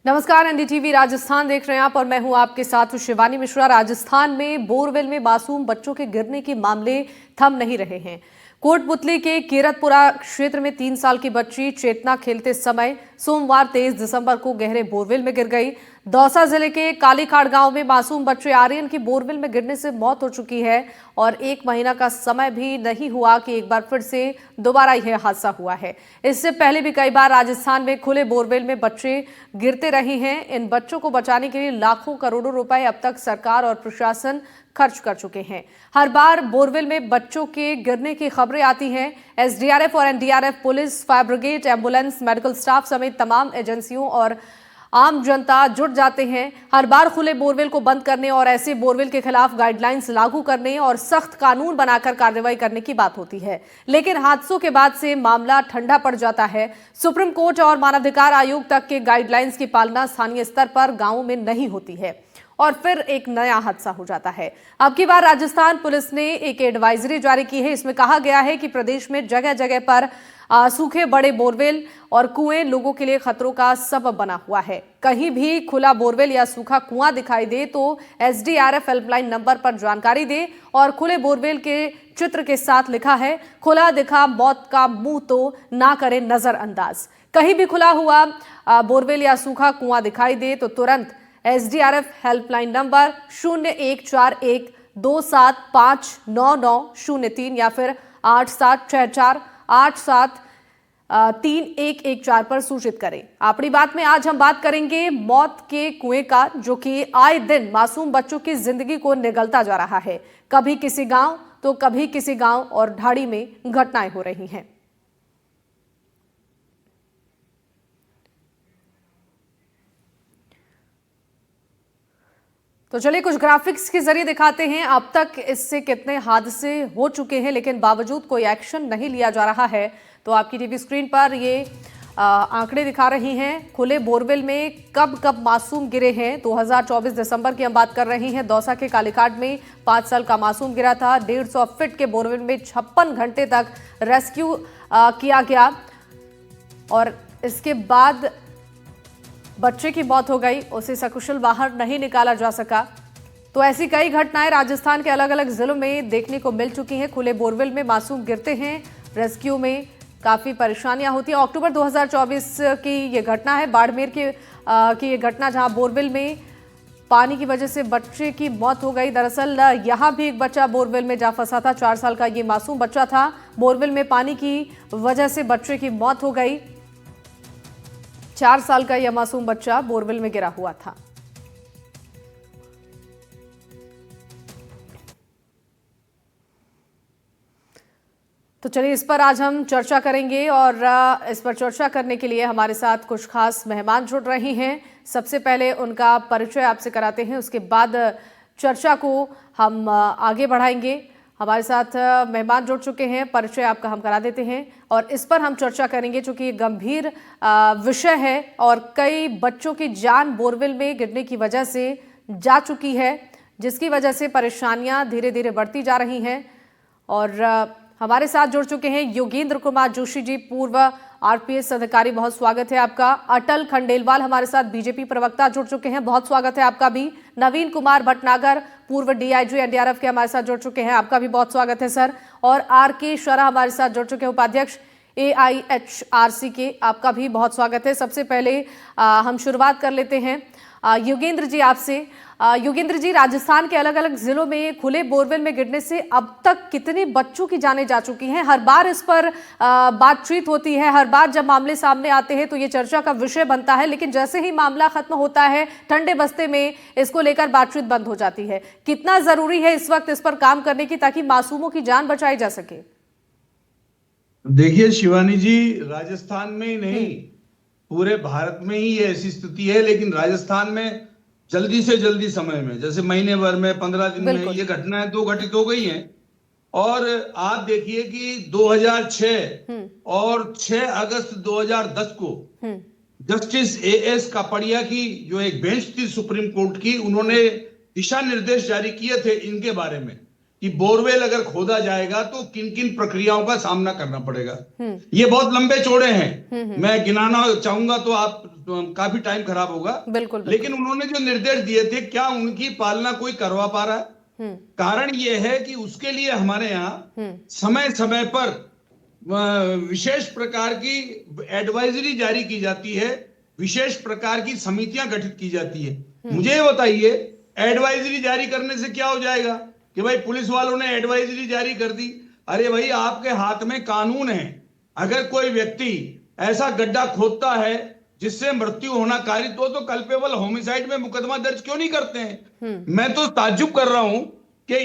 नमस्कार, एनडीटीवी राजस्थान देख रहे हैं आप और मैं हूं आपके साथ शिवानी मिश्रा। राजस्थान में बोरवेल में मासूम बच्चों के गिरने के मामले थम नहीं रहे हैं। कोटपुतली के कीरतपुरा क्षेत्र में 3 साल की बच्ची चेतना खेलते समय सोमवार 23 दिसंबर को गहरे बोरवेल में गिर गई। दौसा जिले के कालीखाड़ गांव में मासूम बच्चे आर्यन की बोरवेल में गिरने से मौत हो चुकी है और 1 महीना का समय भी नहीं हुआ कि एक बार फिर से दोबारा यह हादसा हुआ है। इससे पहले भी कई बार राजस्थान में खुले बोरवेल में बच्चे गिरते रहे हैं। इन बच्चों को बचाने के लिए लाखों करोड़ों रुपए अब तक सरकार और प्रशासन खर्च कर चुके हैं। हर बार बोरवेल में बच्चों के गिरने की खबरें आती हैं। एसडीआरएफ और NDRF, police, fire brigade, ambulance, medical staff समेत तमाम एजेंसियों और आम जनता जुट जाते हैं। हर बार खुले बोरवेल को बंद करने और ऐसे बोरवेल के खिलाफ गाइडलाइंस लागू करने और सख्त कानून बनाकर कार्रवाई करने की बात होती है, लेकिन हादसों के बाद से मामला ठंडा पड़ जाता है। सुप्रीम कोर्ट और मानवाधिकार आयोग तक के गाइडलाइंस की पालना स्थानीय स्तर पर गांवों में नहीं होती है और फिर एक नया हादसा हो जाता है। अब की बार राजस्थान पुलिस ने एक एडवाइजरी जारी की है। इसमें कहा गया है कि प्रदेश में जगह जगह पर सूखे बड़े बोरवेल और कुएं लोगों के लिए खतरों का सबब बना हुआ है। कहीं भी खुला बोरवेल या सूखा कुआं दिखाई दे तो एसडीआरएफ हेल्पलाइन नंबर पर जानकारी दे और खुले बोरवेल के चित्र के साथ लिखा है, खुला दिखा मौत का मुंह तो ना करे नजरअंदाज। कहीं भी खुला हुआ बोरवेल या सूखा कुआं दिखाई दे तो तुरंत एसडीआरएफ हेल्पलाइन नंबर 014127599903 या फिर 8764873114 पर सूचित करें। अपनी बात में आज हम बात करेंगे मौत के कुएं का, जो कि आए दिन मासूम बच्चों की जिंदगी को निगलता जा रहा है। कभी किसी गांव तो कभी किसी गांव और ढाड़ी में घटनाएं हो रही हैं। तो चलिए कुछ ग्राफिक्स के जरिए दिखाते हैं अब तक इससे कितने हादसे हो चुके हैं, लेकिन बावजूद कोई एक्शन नहीं लिया जा रहा है। तो आपकी टीवी स्क्रीन पर ये आंकड़े दिखा रही हैं खुले बोरवेल में कब कब मासूम गिरे हैं। 2024 दिसंबर की हम बात कर रही हैं। दौसा के कालीखाड़ में 5 साल का मासूम गिरा था। 150 फीट के बोरवेल में 56 घंटे तक रेस्क्यू किया गया और इसके बाद बच्चे की मौत हो गई, उसे सकुशल बाहर नहीं निकाला जा सका। तो ऐसी कई घटनाएं राजस्थान के अलग अलग जिलों में देखने को मिल चुकी हैं। खुले बोरवेल में मासूम गिरते हैं, रेस्क्यू में काफ़ी परेशानियां होती हैं। अक्टूबर 2024 की ये घटना है, बाड़मेर की ये घटना, जहां बोरवेल में पानी की वजह से बच्चे की मौत हो गई। दरअसल यहाँ भी एक बच्चा बोरवेल में जा फंसा था। 4 साल का ये मासूम बच्चा था। बोरवेल में पानी की वजह से बच्चे की मौत हो गई। 4 साल का यह मासूम बच्चा बोरवेल में गिरा हुआ था। तो चलिए इस पर आज हम चर्चा करेंगे और इस पर चर्चा करने के लिए हमारे साथ कुछ खास मेहमान जुड़ रहे हैं। सबसे पहले उनका परिचय आपसे कराते हैं, उसके बाद चर्चा को हम आगे बढ़ाएंगे। हमारे साथ मेहमान जुड़ चुके हैं, परिचय आपका हम करा देते हैं और इस पर हम चर्चा करेंगे क्योंकि ये गंभीर विषय है और कई बच्चों की जान बोरवेल में गिरने की वजह से जा चुकी है, जिसकी वजह से परेशानियां धीरे धीरे बढ़ती जा रही हैं। और हमारे साथ जुड़ चुके हैं योगेंद्र कुमार जोशी जी, पूर्व आरपीएस अधिकारी, बहुत स्वागत है आपका। अटल खंडेलवाल हमारे साथ बीजेपी प्रवक्ता जुड़ चुके हैं, बहुत स्वागत है आपका भी। नवीन कुमार भटनागर, पूर्व डीआईजी एनडीआरएफ के हमारे साथ जुड़ चुके हैं, आपका भी बहुत स्वागत है सर। और आर.के. शरा हमारे साथ जुड़ चुके हैं, उपाध्यक्ष AIHRC के, आपका भी बहुत स्वागत है। सबसे पहले हम शुरुआत कर लेते हैं योगेंद्र जी आपसे। योगेंद्र जी, राजस्थान के अलग अलग जिलों में खुले बोरवेल में गिरने से अब तक कितने बच्चों की जानें जा चुकी हैं? हर बार इस पर बातचीत होती है, हर बार जब मामले सामने आते हैं तो ये चर्चा का विषय बनता है, लेकिन जैसे ही मामला खत्म होता है ठंडे बस्ते में इसको लेकर बातचीत बंद हो जाती है। कितना जरूरी है इस वक्त इस पर काम करने की ताकि मासूमों की जान बचाई जा सके? देखिए शिवानी जी, राजस्थान में ही नहीं पूरे भारत में ही ये ऐसी स्थिति है, लेकिन राजस्थान में जल्दी से जल्दी समय में, जैसे महीने भर में 15 दिन में ये घटनाएं तो घटित हो गई हैं। और आप देखिए कि 2006 और 6 अगस्त 2010 को जस्टिस AS कापड़िया की जो एक बेंच थी सुप्रीम कोर्ट की, उन्होंने दिशा निर्देश जारी किए थे इनके बारे में कि बोरवेल अगर खोदा जाएगा तो किन किन प्रक्रियाओं का सामना करना पड़ेगा। ये बहुत लंबे चौड़े हैं, मैं गिनाना चाहूंगा तो आप काफी टाइम खराब होगा। बिल्कुल, लेकिन उन्होंने जो निर्देश दिए थे, क्या उनकी पालना कोई करवा पा रहा है? कारण यह है कि उसके लिए हमारे यहाँ समय समय पर विशेष प्रकार की एडवाइजरी जारी की जाती है, विशेष प्रकार की समितियां गठित की जाती है। मुझे ये बताइए, एडवाइजरी जारी करने से क्या हो जाएगा कि भाई पुलिस वालों ने एडवाइजरी जारी कर दी? अरे भाई, आपके हाथ में कानून है। अगर कोई व्यक्ति ऐसा गड्ढा खोदता है जिससे मृत्यु होना कारित हो, तो कल्पेबल होमिसाइड में मुकदमा दर्ज क्यों नहीं करते हैं? मैं तो ताज्जुब कर रहा हूं कि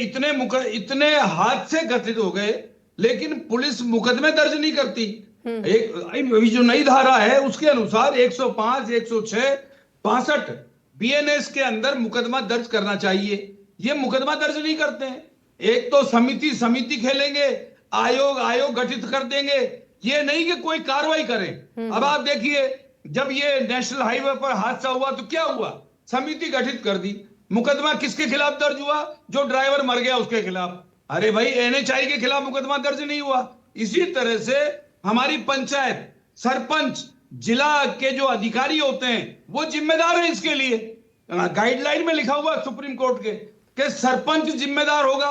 इतने हाथ से गठित हो गए, लेकिन पुलिस मुकदमे दर्ज नहीं करती। एक अभी जो नई धारा है उसके अनुसार 105, 106, 62 बीएनएस के अंदर मुकदमा दर्ज करना चाहिए। ये मुकदमा दर्ज नहीं करते हैं। एक तो समिति खेलेंगे, आयोग गठित कर देंगे, ये नहीं कि कोई कार्रवाई करें। अब आप देखिए, जब ये नेशनल हाईवे पर हादसा हुआ तो क्या हुआ? समिति गठित कर दी, मुकदमा किसके खिलाफ दर्ज हुआ? जो ड्राइवर मर गया उसके खिलाफ। अरे भाई, एनएचआई के खिलाफ मुकदमा दर्ज नहीं हुआ। इसी तरह से हमारी पंचायत, सरपंच, जिला के जो अधिकारी होते हैं वो जिम्मेदार है इसके लिए। गाइडलाइन में लिखा हुआ सुप्रीम कोर्ट के कि सरपंच जिम्मेदार होगा,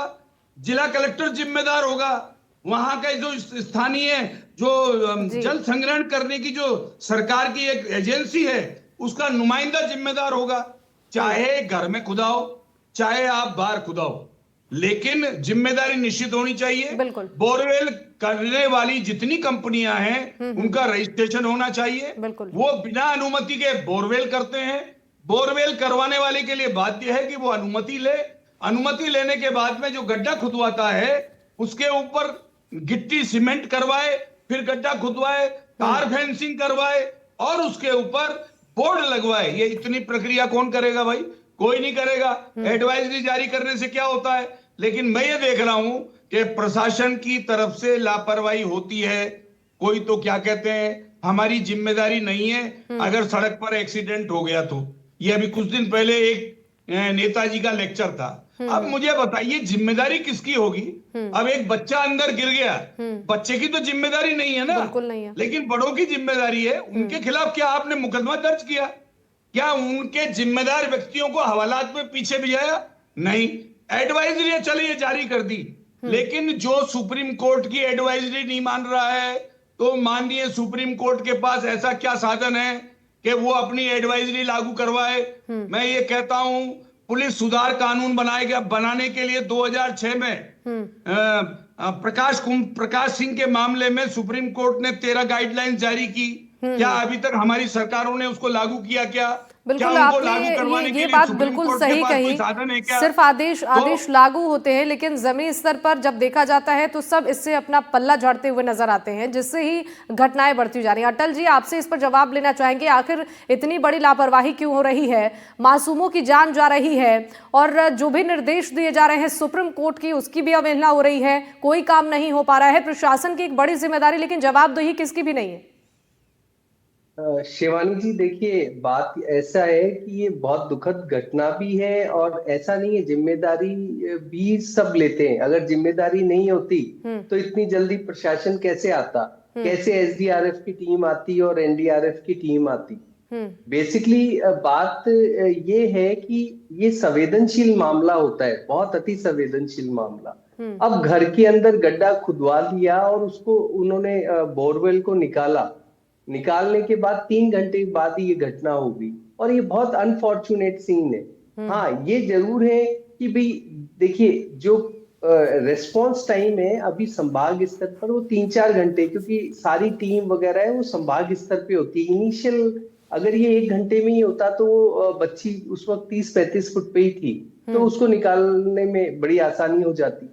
जिला कलेक्टर जिम्मेदार होगा, वहां का जो स्थानीय जो जल संग्रहण करने की जो सरकार की एक एजेंसी है उसका नुमाइंदा जिम्मेदार होगा। चाहे घर में खुदाओ, चाहे आप बाहर खुदाओ, लेकिन जिम्मेदारी निश्चित होनी चाहिए। बोरवेल करने वाली जितनी कंपनियां हैं उनका रजिस्ट्रेशन होना चाहिए। वो बिना अनुमति के बोरवेल करते हैं। बोरवेल करवाने वाले के लिए बाध्य है कि वो अनुमति ले। अनुमति लेने के बाद में जो गड्ढा खुदवाता है उसके ऊपर गिट्टी सीमेंट करवाए, फिर गड्ढा खुदवाए, तार फेंसिंग करवाए और उसके ऊपर बोर्ड लगवाए। ये इतनी प्रक्रिया कौन करेगा भाई? कोई नहीं करेगा। एडवाइजरी जारी करने से क्या होता है? लेकिन मैं ये देख रहा हूं कि प्रशासन की तरफ से लापरवाही होती है। कोई तो क्या कहते हैं, हमारी जिम्मेदारी नहीं है अगर सड़क पर एक्सीडेंट हो गया तो। ये अभी कुछ दिन पहले एक नेताजी का लेक्चर था। अब मुझे बताइए, जिम्मेदारी किसकी होगी? अब एक बच्चा अंदर गिर गया, बच्चे की तो जिम्मेदारी नहीं है ना। बिल्कुल नहीं है। लेकिन बड़ों की जिम्मेदारी है। उनके खिलाफ क्या आपने मुकदमा दर्ज किया? क्या उनके जिम्मेदार व्यक्तियों को हवालात में पीछे भिजाया? नहीं। एडवाइजरी चलिए जारी कर दी, लेकिन जो सुप्रीम कोर्ट की एडवाइजरी नहीं मान रहा है, तो माननीय सुप्रीम कोर्ट के पास ऐसा क्या साधन है कि वो अपनी एडवाइजरी लागू करवाए? मैं ये कहता हूं, पुलिस सुधार कानून बनाने के लिए 2006 में प्रकाश सिंह के मामले में सुप्रीम कोर्ट ने 13 गाइडलाइंस जारी की। क्या अभी तक हमारी सरकारों ने उसको लागू किया? क्या बिल्कुल, आपने ये बात बिल्कुल सही कही। सिर्फ आदेश लागू होते हैं, लेकिन जमीन स्तर पर जब देखा जाता है तो सब इससे अपना पल्ला झाड़ते हुए नजर आते हैं, जिससे ही घटनाएं बढ़ती जा रही हैं। अटल जी, आपसे इस पर जवाब लेना चाहेंगे, आखिर इतनी बड़ी लापरवाही क्यों हो रही है? मासूमों की जान जा रही है और जो भी निर्देश दिए जा रहे हैं सुप्रीम कोर्ट की, उसकी भी अवहेलना हो रही है, कोई काम नहीं हो पा रहा है। प्रशासन की एक बड़ी जिम्मेदारी, लेकिन जवाबदेही किसकी भी नहीं है। शिवानी जी, देखिए, बात ऐसा है कि ये बहुत दुखद घटना भी है और ऐसा नहीं है, जिम्मेदारी भी सब लेते हैं। अगर जिम्मेदारी नहीं होती तो इतनी जल्दी प्रशासन कैसे आता, कैसे एसडीआरएफ की टीम आती और एनडीआरएफ की टीम आती? बेसिकली बात ये है कि ये संवेदनशील मामला होता है, बहुत अति संवेदनशील मामला। अब घर के अंदर गड्ढा खुदवा लिया और उसको उन्होंने बोरवेल को निकालने के बाद 3 घंटे बाद ही ये घटना होगी और ये बहुत अनफॉर्चुनेट सीन है। हाँ, ये जरूर है कि भाई देखिए, जो रेस्पॉन्स टाइम है अभी संभाग स्तर पर वो 3-4 घंटे, क्योंकि सारी टीम वगैरह है वो संभाग स्तर पे होती है। इनिशियल अगर ये 1 घंटे में ही होता तो बच्ची उस वक्त 30-35 फुट पे ही थी, तो उसको निकालने में बड़ी आसानी हो जाती।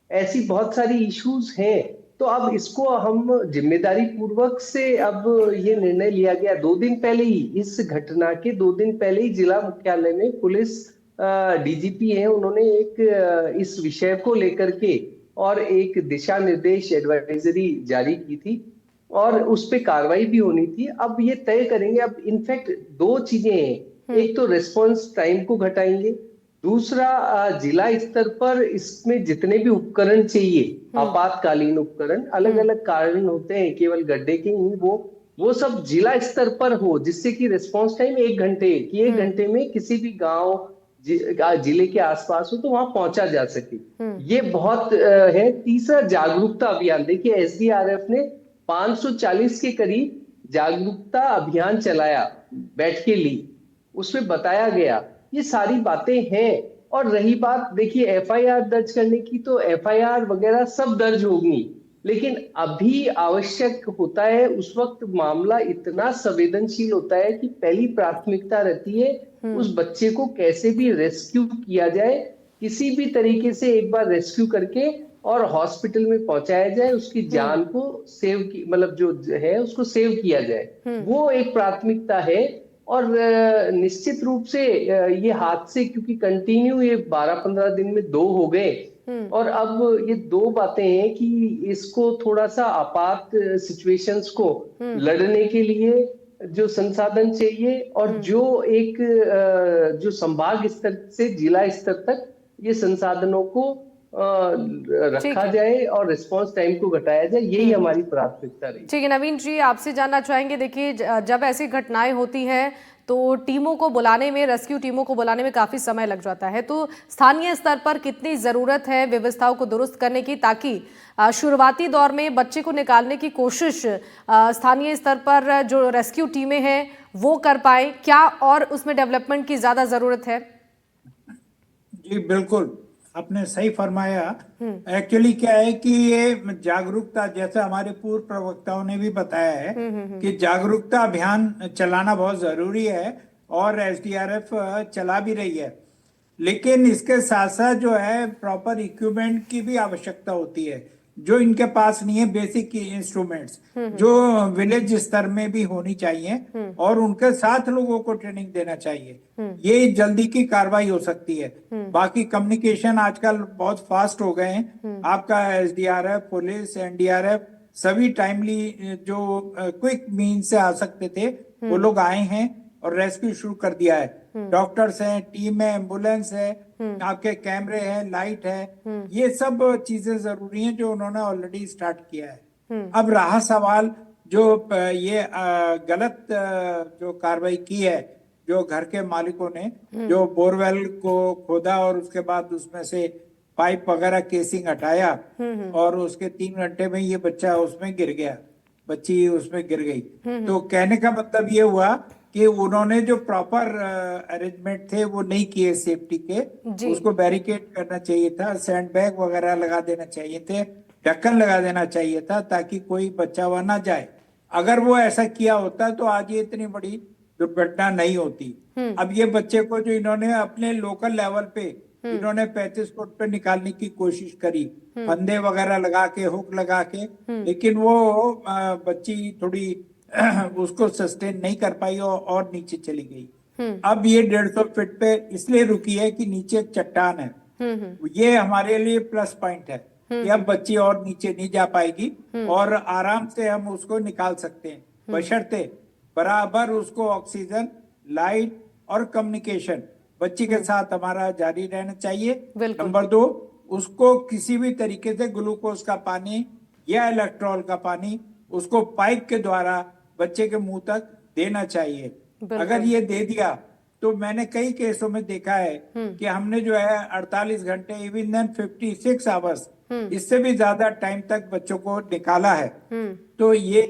ऐसी बहुत सारी इश्यूज हैं। तो अब इसको हम जिम्मेदारी पूर्वक से, अब ये निर्णय लिया गया 2 दिन पहले ही, इस घटना के 2 दिन पहले ही जिला मुख्यालय में पुलिस डीजीपी है, उन्होंने एक इस विषय को लेकर के और एक दिशा निर्देश एडवाइजरी जारी की थी और उस पे कार्रवाई भी होनी थी। अब ये तय करेंगे। अब इनफैक्ट 2 चीजें हैं, एक तो रेस्पॉन्स टाइम को घटाएंगे, दूसरा जिला स्तर पर इसमें जितने भी उपकरण चाहिए, आपातकालीन उपकरण, अलग अलग कारण होते हैं, केवल गड्ढे के ही, वो सब जिला स्तर पर हो, जिससे कि रिस्पांस टाइम 1 घंटे, कि 1 घंटे में किसी भी गांव जिले के आसपास हो तो वहां पहुंचा जा सके। ये बहुत है। तीसरा, जागरूकता अभियान। देखिए, एसडीआरएफ ने 540 के करीब जागरूकता अभियान चलाया, बैठ के ली, उसमें बताया गया, ये सारी बातें हैं। और रही बात, देखिए, एफआईआर दर्ज करने की, तो एफआईआर वगैरह सब दर्ज होगी, लेकिन अभी आवश्यक होता है, उस वक्त मामला इतना संवेदनशील होता है कि पहली प्राथमिकता रहती है उस बच्चे को कैसे भी रेस्क्यू किया जाए, किसी भी तरीके से एक बार रेस्क्यू करके और हॉस्पिटल में पहुंचाया जाए, उसकी जान को सेव की, मतलब जो है उसको सेव किया जाए, वो एक प्राथमिकता है। और निश्चित रूप से ये हादसे, क्योंकि कंटिन्यू ये 12-15 दिन में 2 हो गए, और अब ये 2 बातें हैं कि इसको थोड़ा सा आपात सिचुएशंस को लड़ने के लिए जो संसाधन चाहिए, और जो एक जो संभाग स्तर से जिला स्तर तक ये संसाधनों को ठीक रखा है। जाए और रिस्पांस टाइम को घटाया जाए, यही हमारी प्राथमिकता रही। ठीक है नवीन जी, आपसे जानना चाहेंगे, देखिए जब ऐसी घटनाएं होती हैं तो टीमों को बुलाने में, रेस्क्यू टीमों को बुलाने में काफ़ी समय लग जाता है, तो स्थानीय स्तर पर कितनी ज़रूरत है व्यवस्थाओं को दुरुस्त करने की, ताकि शुरुआती दौर में बच्चे को निकालने की कोशिश स्थानीय स्तर पर जो रेस्क्यू टीमें हैं वो कर पाए, क्या और उसमें डेवलपमेंट की ज़्यादा ज़रूरत है? जी बिल्कुल, आपने सही फरमाया। एक्चुअली क्या है कि ये जागरूकता, जैसे हमारे पूर्व प्रवक्ताओं ने भी बताया है कि जागरूकता अभियान चलाना बहुत जरूरी है, और एसडीआरएफ चला भी रही है, लेकिन इसके साथ साथ जो है प्रॉपर इक्विपमेंट की भी आवश्यकता होती है, जो इनके पास नहीं है। बेसिक इंस्ट्रूमेंट्स जो विलेज स्तर में भी होनी चाहिए, और उनके साथ लोगों को ट्रेनिंग देना चाहिए, ये जल्दी की कार्रवाई हो सकती है। बाकी कम्युनिकेशन आजकल बहुत फास्ट हो गए हैं, आपका एसडीआरएफ, पुलिस, एनडीआरएफ सभी टाइमली जो क्विक मीन से आ सकते थे वो लोग आए हैं और रेस्क्यू शुरू कर दिया है। डॉक्टर्स हैं, टीम है, एम्बुलेंस है, आपके कैमरे हैं, लाइट है, ये सब चीजें जरूरी हैं जो उन्होंने ऑलरेडी स्टार्ट किया है। अब रहा सवाल जो ये गलत जो कार्रवाई की है, जो घर के मालिकों ने जो बोरवेल को खोदा और उसके बाद उसमें से पाइप वगैरह केसिंग हटाया, और उसके 3 घंटे में ये बच्चा उसमें गिर गया, बच्ची उसमें गिर गई। तो कहने का मतलब ये हुआ कि उन्होंने जो प्रॉपर अरेंजमेंट थे वो नहीं किए सेफ्टी के, उसको बैरिकेड करना चाहिए था, सैंड बैग वगैरह लगा देना चाहिए थे, ढक्कन लगा देना चाहिए था, ताकि कोई बच्चा वहां ना जाए। अगर वो ऐसा किया होता तो आज ये इतनी बड़ी दुर्घटना नहीं होती। अब ये बच्चे को जो इन्होंने अपने लोकल लेवल पे इन्होंने 35 फुट पे निकालने की कोशिश करी, फंदे वगैरह लगा के, हुक लगा के, लेकिन वो बच्ची थोड़ी उसको सस्टेन नहीं कर पाई और नीचे चली गई। अब ये 150 फीट पे इसलिए रुकी है कि नीचे एक चट्टान है, ये हमारे लिए प्लस पॉइंट है कि अब बच्ची और नीचे नहीं जा पाएगी, और आराम से हम उसको निकाल सकते हैं, बशर्ते बराबर उसको ऑक्सीजन, लाइट और कम्युनिकेशन बच्ची के साथ हमारा जारी रहना चाहिए। नंबर 2, उसको किसी भी तरीके से ग्लूकोज का पानी या इलेक्ट्रॉल का पानी उसको पाइप के द्वारा बच्चे के मुंह तक देना चाहिए। अगर ये दे दिया तो मैंने कई केसों में देखा है कि हमने जो है 48 घंटे, इवन देन 56 आवर्स, इससे भी ज्यादा टाइम तक बच्चों को निकाला है। तो ये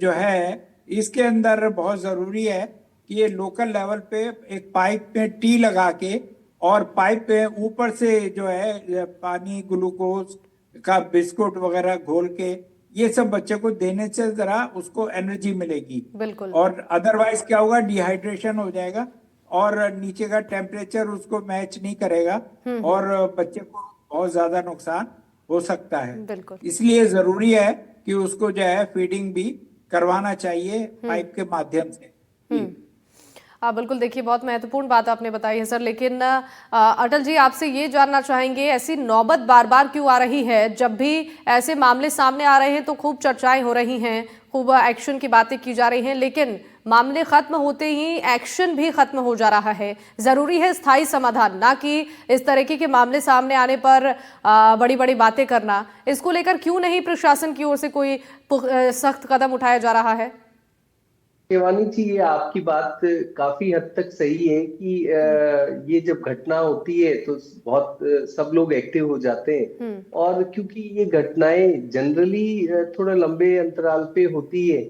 जो है इसके अंदर बहुत जरूरी है कि ये लोकल लेवल पे एक पाइप में टी लगा के, और पाइप पे ऊपर से जो है पानी, ग्लूकोज का बिस्कुट वगैरह घोल के ये सब बच्चे को देने से जरा उसको एनर्जी मिलेगी। बिल्कुल। और अदरवाइज क्या होगा, डिहाइड्रेशन हो जाएगा और नीचे का टेम्परेचर उसको मैच नहीं करेगा, और बच्चे को बहुत ज्यादा नुकसान हो सकता है। इसलिए जरूरी है कि उसको जो है फीडिंग भी करवाना चाहिए पाइप के माध्यम से। हाँ बिल्कुल, देखिए बहुत महत्वपूर्ण बात आपने बताई है सर, लेकिन अटल जी आपसे ये जानना चाहेंगे ऐसी नौबत बार बार क्यों आ रही है? जब भी ऐसे मामले सामने आ रहे हैं तो खूब चर्चाएं हो रही हैं, खूब एक्शन की बातें की जा रही हैं, लेकिन मामले खत्म होते ही एक्शन भी खत्म हो जा रहा है। जरूरी है स्थायी समाधान, ना कि इस तरीके के मामले सामने आने पर बड़ी बड़ी बातें करना। इसको लेकर क्यों नहीं प्रशासन की ओर से कोई सख्त कदम उठाया जा रहा है? शिवानी जी, ये आपकी बात काफी हद तक सही है कि ये जब घटना होती है तो बहुत सब लोग एक्टिव हो जाते हैं। और क्योंकि ये घटनाएं जनरली थोड़ा लंबे अंतराल पे होती है,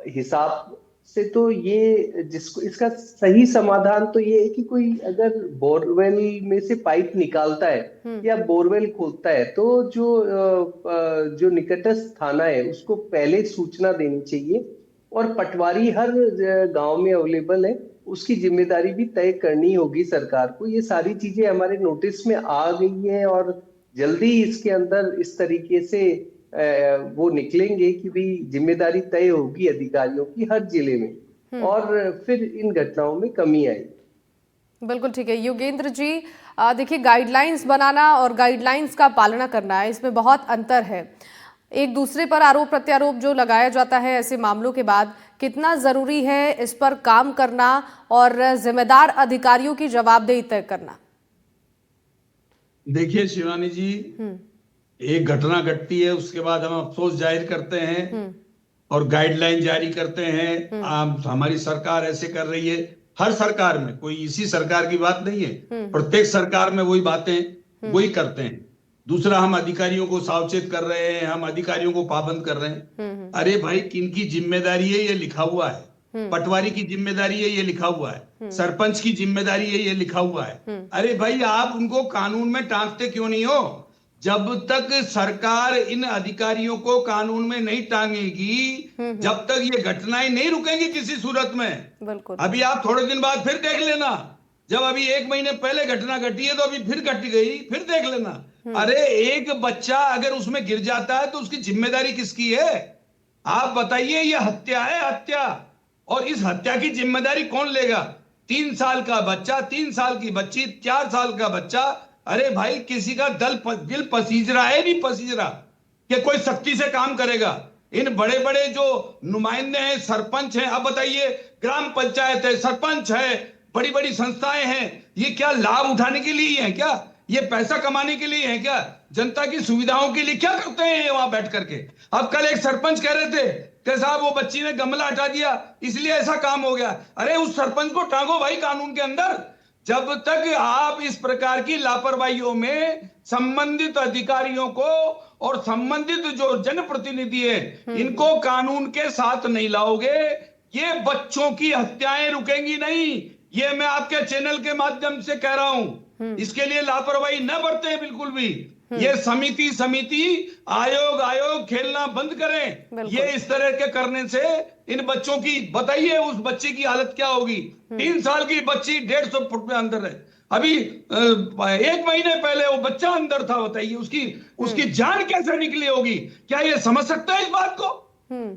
हिसाब से तो ये जिसको इसका सही समाधान तो ये है कि कोई अगर बोरवेल में से पाइप निकालता है या बोरवेल खोदता है तो जो निकटस्थ थाना है उसको पहले सूचना देनी चाहिए। और पटवारी हर गांव में अवेलेबल है, उसकी जिम्मेदारी भी तय करनी होगी सरकार को। ये सारी चीजें हमारे नोटिस में आ गई हैं और जल्दी इसके अंदर इस तरीके से वो निकलेंगे कि भी जिम्मेदारी तय होगी अधिकारियों की हर जिले में, और फिर इन घटनाओं में कमी आएगी। बिल्कुल ठीक है योगेंद्र जी। देखिए गाइडलाइंस बनाना और गाइडलाइंस का पालना करना है, इसमें बहुत अंतर है। एक दूसरे पर आरोप प्रत्यारोप जो लगाया जाता है ऐसे मामलों के बाद, कितना जरूरी है इस पर काम करना और जिम्मेदार अधिकारियों की जवाबदेही तय करना? देखिए शिवानी जी, एक घटना घटती है, उसके बाद हम अफसोस जाहिर करते हैं और गाइडलाइन जारी करते हैं। हमारी सरकार ऐसे कर रही है। हर सरकार में, कोई इसी सरकार की बात नहीं है, प्रत्येक सरकार में वही बातें वही करते हैं। दूसरा, हम अधिकारियों को सावचेत कर रहे हैं, हम अधिकारियों को पाबंद कर रहे हैं। अरे भाई, किनकी जिम्मेदारी है ये लिखा हुआ है। पटवारी की जिम्मेदारी है ये लिखा हुआ है, सरपंच की जिम्मेदारी है ये लिखा हुआ है। अरे भाई, आप उनको कानून में टांगते क्यों नहीं हो? जब तक सरकार इन अधिकारियों को कानून में नहीं टांगेगी, जब तक ये घटनाएं नहीं रुकेंगी किसी सूरत में। बिल्कुल। अभी आप थोड़े दिन बाद फिर देख लेना, जब अभी 1 महीने पहले घटना घटी है तो अभी फिर घट गई, फिर देख लेना। अरे एक बच्चा अगर उसमें गिर जाता है तो उसकी जिम्मेदारी किसकी है? आप बताइए। ये हत्या है, हत्या। और इस हत्या की जिम्मेदारी कौन लेगा? 3 साल का बच्चा, 3 साल की बच्ची, 4 साल का बच्चा। अरे भाई, किसी का दिल पसीज रहा है, नहीं पसीज रहा कि कोई सख्ती से काम करेगा? इन बड़े बड़े जो नुमाइंदे हैं, सरपंच हैं, अब बताइए, ग्राम पंचायत है, सरपंच है, बड़ी बड़ी संस्थाएं हैं, ये क्या लाभ उठाने के लिए है क्या? ये पैसा कमाने के लिए है क्या? जनता की सुविधाओं के लिए क्या करते हैं वहां बैठ करके? अब कल एक सरपंच कह रहे थे कि साहब वो बच्ची ने गमला हटा दिया इसलिए ऐसा काम हो गया। अरे उस सरपंच को टांगो भाई कानून के अंदर। जब तक आप इस प्रकार की लापरवाहियों में संबंधित अधिकारियों को और संबंधित जो जनप्रतिनिधि है इनको कानून के साथ नहीं लाओगे, ये बच्चों की हत्याएं रुकेंगी नहीं। ये मैं आपके चैनल के माध्यम से कह रहा हूं। इसके लिए लापरवाही न बरतें बिल्कुल भी। ये समिति आयोग खेलना बंद करें। ये इस तरह के करने से इन बच्चों की, बताइए उस बच्चे की हालत क्या होगी? 3 साल की बच्ची 150 फुट में अंदर है। अभी 1 महीने पहले वो बच्चा अंदर था, बताइए उसकी जान कैसे निकली होगी? क्या ये समझ सकता है इस बात को?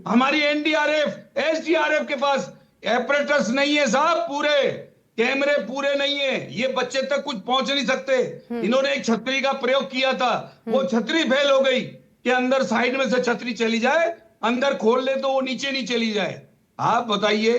हमारी एनडीआरएफ, एसडीआरएफ के पास एपरेटस नहीं है साहब, पूरे कैमरे पूरे नहीं है, ये बच्चे तक कुछ पहुंच नहीं सकते। इन्होंने एक छतरी का प्रयोग किया था, वो छतरी फेल हो गई कि अंदर साइड में से छतरी चली जाए, अंदर खोल ले तो वो नीचे नहीं चली जाए। आप बताइए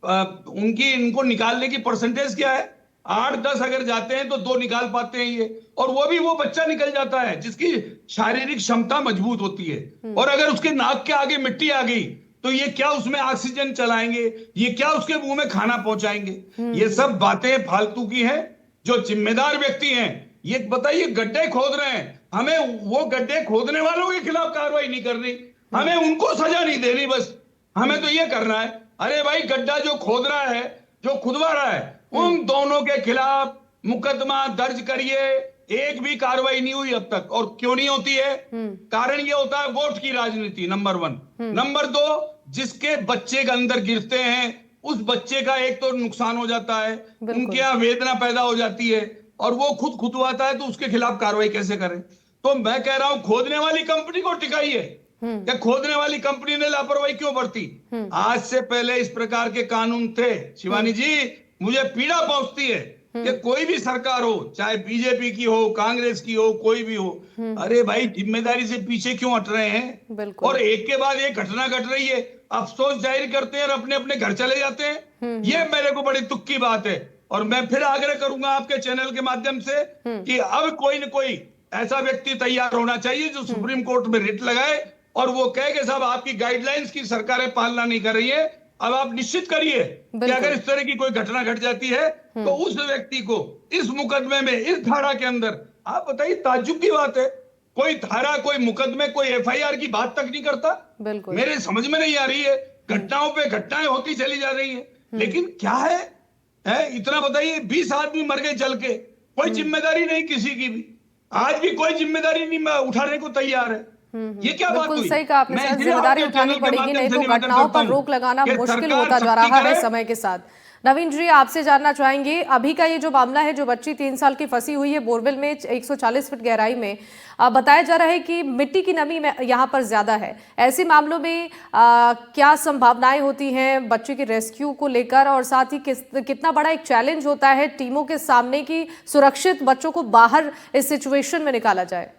इनको निकालने की परसेंटेज क्या है? 8-10 अगर जाते हैं तो 2 निकाल पाते हैं ये, और वो भी वो बच्चा निकल जाता है जिसकी शारीरिक क्षमता मजबूत होती है। और अगर उसके नाक के आगे मिट्टी आ गई तो ये क्या उसमें ऑक्सीजन चलाएंगे? ये क्या उसके मुंह में खाना पहुंचाएंगे? ये सब बातें फालतू की हैं। जो जिम्मेदार व्यक्ति हैं, ये बताइए, गड्ढे खोद रहे हैं, हमें वो गड्ढे खोदने वालों के खिलाफ कार्रवाई नहीं करनी, हमें उनको सजा नहीं देनी, बस हमें तो ये करना है। अरे भाई, गड्ढा जो खोद रहा है, जो खुदवा रहा है, उन दोनों के खिलाफ मुकदमा दर्ज करिए। एक भी कार्रवाई नहीं हुई अब तक। और क्यों नहीं होती है? कारण ये होता है वोट की राजनीति, नंबर 1। नंबर 2, जिसके बच्चे के अंदर गिरते हैं उस बच्चे का एक तो नुकसान हो जाता है, उनके यहाँ वेदना पैदा हो जाती है, और वो खुदवाता है, तो उसके खिलाफ कार्रवाई कैसे करें? तो मैं कह रहा हूं खोदने वाली कंपनी को टिकाइए, क्या खोदने वाली कंपनी ने लापरवाही क्यों बरती? आज से पहले इस प्रकार के कानून थे शिवानी जी। मुझे पीड़ा पहुंचती है कि कोई भी सरकार हो, चाहे बीजेपी की हो, कांग्रेस की हो, कोई भी हो, अरे भाई जिम्मेदारी से पीछे क्यों हट रहे हैं? बिल्कुल। और एक के बाद एक घटना घट रही है, अफसोस जाहिर करते हैं और अपने अपने घर चले जाते हैं। ये मेरे को बड़ी दुख की बात है। और मैं फिर आग्रह करूंगा आपके चैनल के माध्यम से कि अब कोई न कोई ऐसा व्यक्ति तैयार होना चाहिए जो सुप्रीम कोर्ट में रिट लगाए और वो कहे कि साहब आपकी गाइडलाइंस की सरकारें पालना नहीं कर रही है, अब आप निश्चित करिए कि अगर इस तरह की कोई घटना घट जाती है तो उस व्यक्ति को इस मुकदमे में, इस धारा के अंदर, आप बताइए, ताज्जुब की बात है, कोई धारा, कोई मुकदमे, कोई एफआईआर की बात तक नहीं करता। बिल्कुल। मेरे समझ में नहीं आ रही है, घटनाओं पे घटनाएं होती चली जा रही है, लेकिन क्या है इतना बताइए, 20 आदमी मर गए जल के, कोई जिम्मेदारी नहीं किसी की भी। आज भी कोई जिम्मेदारी नहीं उठाने को तैयार है। ये क्या बात हुई? बिल्कुल सही कहा आपने मैं सर, इसलिए जिम्मेदारी आपके उठानी चैनल के पड़ेगी, माध्यम नहीं से तो निवेदन घटनाओं करता पर हूं रोक लगाना कि मुश्किल सरकार होता जा सख्ती रहा है करे। समय के साथ। नवीन जी, आपसे जानना चाहेंगे, अभी का ये जो मामला है, जो बच्ची 3 साल की फंसी हुई है बोरवेल में 140 फीट गहराई में, बताया जा रहा है कि मिट्टी की नमी यहाँ पर ज्यादा है। ऐसे मामलों में क्या संभावनाएं होती हैं बच्चे के रेस्क्यू को लेकर, और साथ ही कितना बड़ा एक चैलेंज होता है टीमों के सामने कि सुरक्षित बच्चों को बाहर इस सिचुएशन में निकाला जाए?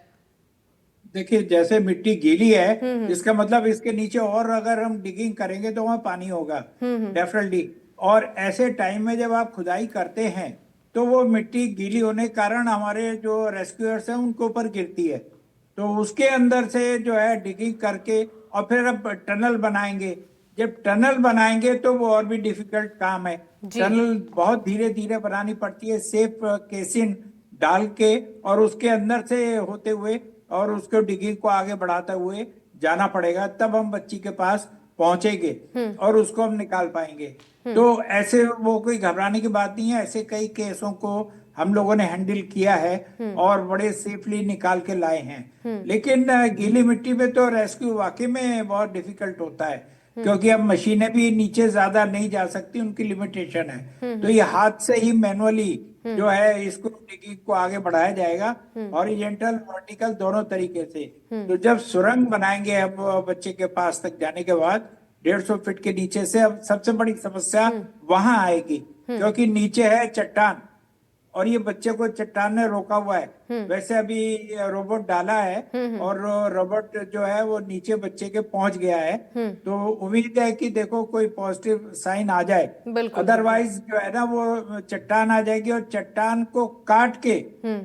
देखिए, जैसे मिट्टी गीली है, इसका मतलब इसके नीचे और अगर हम डिगिंग करेंगे तो वहां पानी होगा डेफिनेटली। और ऐसे टाइम में जब आप खुदाई करते हैं तो वो मिट्टी गीली होने के कारण हमारे जो रेस्क्यूअर्स हैं उनके ऊपर गिरती है, तो उसके अंदर से जो है डिगिंग करके और फिर अब टनल बनाएंगे। जब टनल बनाएंगे तो वो और भी डिफिकल्ट काम है। टनल बहुत धीरे धीरे बनानी पड़ती है, सेफ केसिन डाल के, और उसके अंदर से होते हुए और उसको डिगिंग को आगे बढ़ाते हुए जाना पड़ेगा, तब हम बच्ची के पास पहुंचेंगे और उसको हम निकाल पाएंगे। तो ऐसे वो कोई घबराने की बात नहीं है, ऐसे कई केसों को हम लोगों ने हैंडल किया है और बड़े सेफली निकाल के लाए हैं। लेकिन गीली मिट्टी में तो रेस्क्यू वाकई में बहुत डिफिकल्ट होता है, क्योंकि अब मशीनें भी नीचे ज्यादा नहीं जा सकती, उनकी लिमिटेशन है। तो ये हाथ से ही मैनुअली जो है इसको डिगिंग को आगे बढ़ाया जाएगा, हॉरिजॉन्टल वर्टिकल दोनों तरीके से। तो जब सुरंग बनाएंगे अब बच्चे के पास तक जाने के बाद 150 फीट के नीचे से, अब सबसे बड़ी समस्या वहां आएगी, क्योंकि नीचे है चट्टान और ये बच्चे को चट्टान ने रोका हुआ है। वैसे अभी रोबोट डाला है और रोबोट जो है वो नीचे बच्चे के पहुंच गया है, तो उम्मीद है कि देखो कोई पॉजिटिव साइन आ जाए। अदरवाइज जो है ना वो चट्टान आ जाएगी और चट्टान को काट के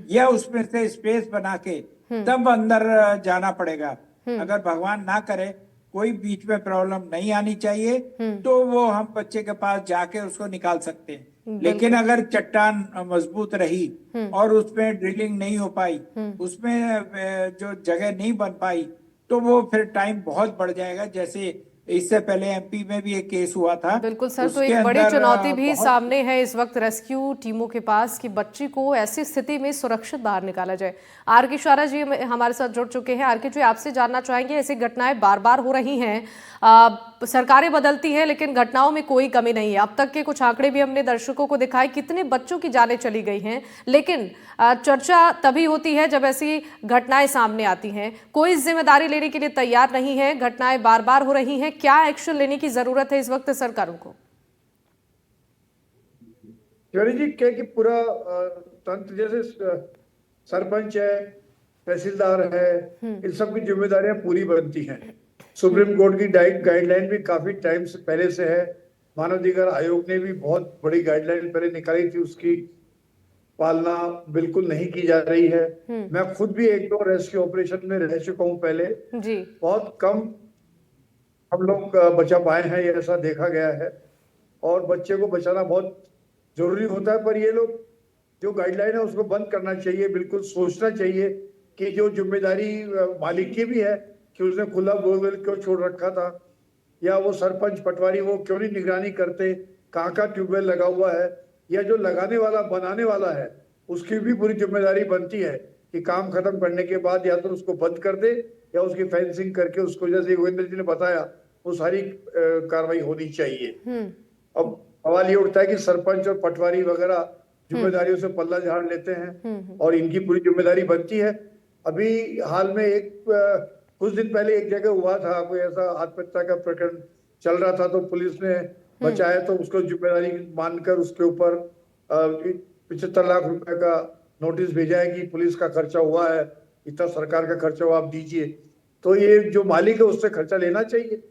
या उसमें से स्पेस बना के तब अंदर जाना पड़ेगा। अगर भगवान ना करे कोई बीच में प्रॉब्लम नहीं आनी चाहिए तो वो हम बच्चे के पास जाके उसको निकाल सकते हैं। लेकिन अगर चट्टान मजबूत रही और उसमें ड्रिलिंग नहीं हो पाई, उसमें जो जगह नहीं बन पाई, तो वो फिर टाइम बहुत बढ़ जाएगा। जैसे इससे पहले एमपी में भी एक केस हुआ था। बिल्कुल सर, तो एक बड़ी चुनौती भी सामने है इस वक्त रेस्क्यू टीमों के पास कि बच्ची को ऐसी स्थिति में सुरक्षित बाहर निकाला जाए। आर के शारा जी हमारे साथ जुड़ चुके हैं। आर के जी, आपसे जानना चाहेंगे, ऐसी घटनाएं बार बार हो रही हैं, सरकारें बदलती हैं लेकिन घटनाओं में कोई कमी नहीं है। अब तक के कुछ आंकड़े भी हमने दर्शकों को दिखाए, कितने बच्चों की जानें चली गई हैं, लेकिन चर्चा तभी होती है जब ऐसी घटनाएं सामने आती हैं। कोई जिम्मेदारी लेने के लिए तैयार नहीं है, घटनाएं बार बार हो रही हैं, क्या एक्शन लेने की जरूरत है इस वक्त सरकारों को? जी क्या कि पूरा तंत्र, जैसे सरपंच है, तहसीलदार है, इन सब की जिम्मेदारियां पूरी बनती हैं। सुप्रीम कोर्ट की गाइडलाइन भी काफी टाइम से पहले से है। मानवाधिकार आयोग ने भी बहुत बड़ी गाइडलाइन पहले निकाली थी, उसकी पालना बिल्कुल नहीं की जा रही है। मैं खुद भी 1-2 रेस्क्यू ऑपरेशन में रह चुका हूँ पहले जी। बहुत कम हम लोग बचा पाए हैं, ये ऐसा देखा गया है। और बच्चे को बचाना बहुत जरूरी होता है, पर ये लोग जो गाइडलाइन है उसको बंद करना चाहिए। बिल्कुल सोचना चाहिए कि जो जिम्मेदारी मालिक की भी है कि उसने खुला बोरवेल क्यों छोड़ रखा था, या वो सरपंच पटवारी वो क्यों नहीं निगरानी करते कहाँ का ट्यूबवेल लगा हुआ है, या जो लगाने वाला बनाने वाला है उसकी भी पूरी जिम्मेदारी बनती है कि काम खत्म करने के बाद या तो उसको बंद कर दे या उसकी फेंसिंग करके उसको, जैसे गोविंदर जी ने बताया, वो सारी कार्रवाई होनी चाहिए। अब सवाल ये उठता है कि सरपंच और पटवारी वगैरह जिम्मेदारियों से पल्ला झाड़ लेते हैं और इनकी पूरी जिम्मेदारी बनती है। अभी हाल में एक कुछ दिन पहले एक जगह हुआ था, कोई ऐसा आत्महत्या का प्रकरण चल रहा था, तो पुलिस ने बचाया, तो उसको जिम्मेदारी मानकर उसके ऊपर 75 लाख रुपए का नोटिस भेजा है कि पुलिस का खर्चा हुआ है, इतना सरकार का खर्चा हुआ, आप दीजिए। तो ये जो मालिक है उससे खर्चा लेना चाहिए।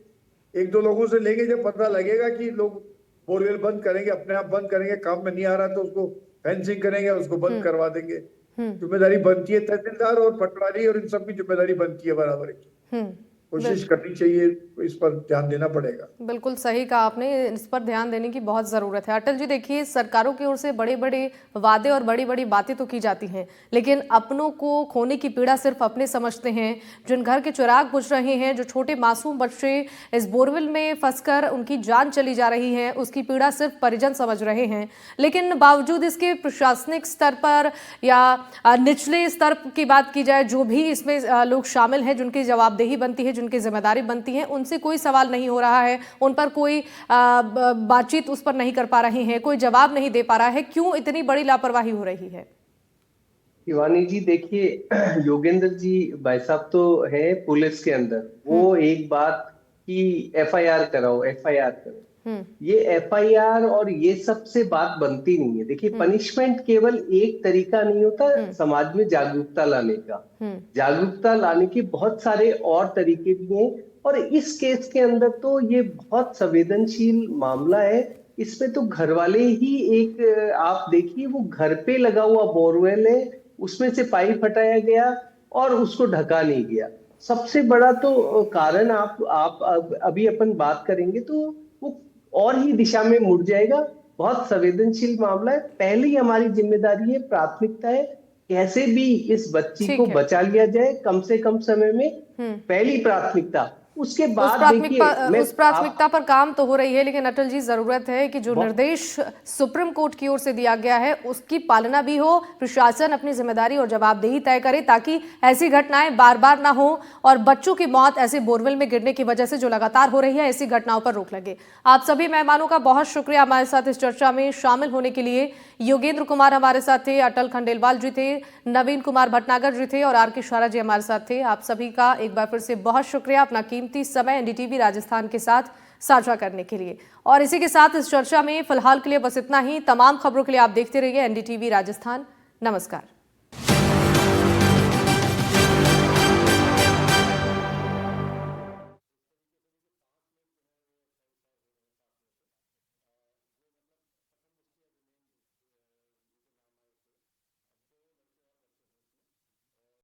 एक दो लोगों से लेंगे, जब पता लगेगा कि लोग बोरवेल बंद करेंगे, अपने आप बंद करेंगे, काम में नहीं आ रहा तो उसको फेंसिंग करेंगे, उसको बंद करवा देंगे। जिम्मेदारी बनती है तहसीलदार और पटवारी और इन सब की जिम्मेदारी बनती है बराबर की। कोशिश करनी चाहिए, इस पर ध्यान देना पड़ेगा। बिल्कुल सही कहा आपने, इस पर ध्यान देने की बहुत ज़रूरत है। अटल जी देखिए, सरकारों की ओर से बड़े बड़े वादे और बड़ी बड़ी बातें तो की जाती हैं, लेकिन अपनों को खोने की पीड़ा सिर्फ अपने समझते हैं। जिन घर के चिराग बुझ रहे हैं, जो छोटे मासूम बच्चे इस बोरवेल में फंसकर उनकी जान चली जा रही है, उसकी पीड़ा सिर्फ परिजन समझ रहे हैं। लेकिन बावजूद इसके प्रशासनिक स्तर पर या निचले स्तर की बात की जाए, जो भी इसमें लोग शामिल हैं, जिनकी जवाबदेही बनती है, जिनकी जिम्मेदारी बनती है, उनसे कोई सवाल नहीं हो रहा है, उन पर कोई बातचीत उस पर नहीं कर पा रहे हैं, कोई जवाब नहीं दे पा रहा है। क्यों इतनी बड़ी लापरवाही हो रही है? शिवानी जी देखिए, योगेंद्र जी भाई साहब तो है पुलिस के अंदर, वो एक बात की एफआईआर कराओ, एफआईआर करो, ये एफआईआर और ये सब से बात बनती नहीं है। देखिए, पनिशमेंट केवल एक तरीका नहीं होता समाज में जागरूकता लाने का। जागरूकता लाने के बहुत सारे और तरीके भी हैं, और इस केस के अंदर तो ये बहुत संवेदनशील मामला है। इसमें तो घर वाले ही एक, आप देखिए, वो घर पे लगा हुआ बोरवेल है, उसमें से पाइप हटाया गया और उसको ढका नहीं गया। सबसे बड़ा तो कारण आप अभी अपन बात करेंगे तो वो और ही दिशा में मुड़ जाएगा। बहुत संवेदनशील मामला है। पहली हमारी जिम्मेदारी है, प्राथमिकता है, कैसे भी इस बच्ची को बचा लिया जाए कम से कम समय में, पहली प्राथमिकता। उसके बाद उस प्राथमिकता पर काम तो हो रही है, लेकिन अटल जी जरूरत है कि जो निर्देश सुप्रीम कोर्ट की ओर से दिया गया है उसकी पालना भी हो, प्रशासन अपनी जिम्मेदारी और जवाबदेही तय करे, ताकि ऐसी घटनाएं बार बार ना हो और बच्चों की मौत ऐसे बोरवेल में गिरने की वजह से जो लगातार हो रही है, ऐसी घटनाओं पर रोक लगे। आप सभी मेहमानों का बहुत शुक्रिया हमारे साथ इस चर्चा में शामिल होने के लिए। योगेंद्र कुमार हमारे साथ थे, अटल खंडेलवाल जी थे, नवीन कुमार भटनागर जी थे और आर के शारा जी हमारे साथ थे। आप सभी का एक बार फिर से बहुत शुक्रिया अपना कीमती समय एनडीटीवी राजस्थान के साथ साझा करने के लिए। और इसी के साथ इस चर्चा में फिलहाल के लिए बस इतना ही। तमाम खबरों के लिए आप देखते रहिए एनडीटीवी राजस्थान। नमस्कार।